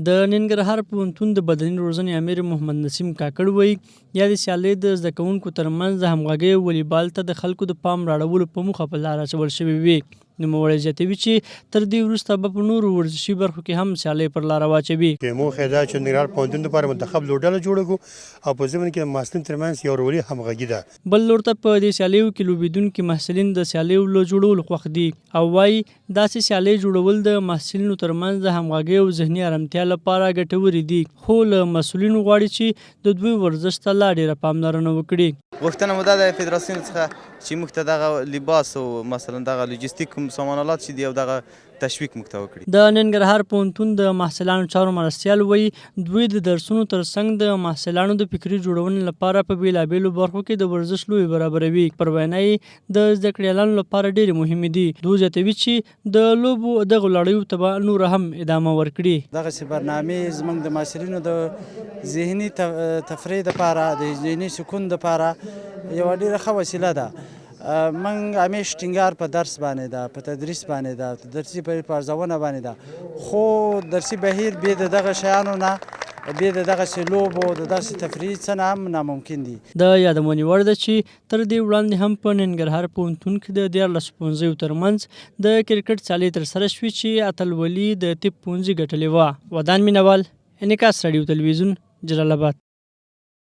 د ننګرهار پوهنتون د بدني روزنې امیر محمد نسیم کاکړ وایي یا د سیالۍ د زده کوونکو ترمنځ د همغږۍ او والیبال ته د خلکو د پام راړولو په موخه په لار اچول شوې وي. نوموړی زیاتوي چې تر دې وروسته به په نورو ورزشي برخو کې هم سیالۍ پر لاره واچوي. موخه یې دا چې ننګرهار پوهنتون لپاره منتخب لوبډله جوړه کړو او په ضمن کې د محصلینو ترمنځ یو وروري همغږي ده. بل لور ته په دې سیالیو کې لوبېدونکي محصلین د سیالیو له جوړولو خوښ دي او وایي داسې سیالۍ جوړول د محصلینو ترمنځ د همغږۍ او ذهني ارامتیا لپاره ګټورې دي، خو له مسؤلینو غواړي چې د دوی ورزش ته لا ډېره پاملرنه وکړي. غوښتنه مو دا ده فدراسیون څخه چې موږ ته دغه لباس او مثلا دغه لوجستیک کوم سامانالات چې دي او دغه تشویق موږ ته وکړي. د ننګرهار پوهنتون د محصلانو چارو مرستیال وایي دوی د درسونو ترڅنګ د محصلانو د فکري جوړونې لپاره په بېلابېلو برخو کې د ورزش لوبې برابروي. پر وینا یې د زده کړیالانو لپاره ډېرې مهمې دي. دوی زیاتوي چې د لوبو دغو لړیو ته به نور هم ادامه ورکړي. دغسې برنامې زموږ د محصلینو د ذهني تفریح دپاره د ذهني سکون دپاره یوه ډېره ښه وسیله ده. موږ همیش ټینګار په درس باندې ده، په تدریس باندې ده، درسي په ارزونه باندې ده، خو درسي بهیر بې د دغه شیانو نه بې د دغسې لوبو د داسې تفریح څه نه هم ناممکن دي. د یادونې وړ ده چې تر دې وړاندې هم په ننګرهار پوهنتون کې د 14 پوهنځیو ترمنځ د کرکټ سیالۍ ترسره شوې چې اتلولي د طب پوهنځي ګټلې وه. ودان مینوال، انعکاس راډیو تلویزیون، جلال آباد.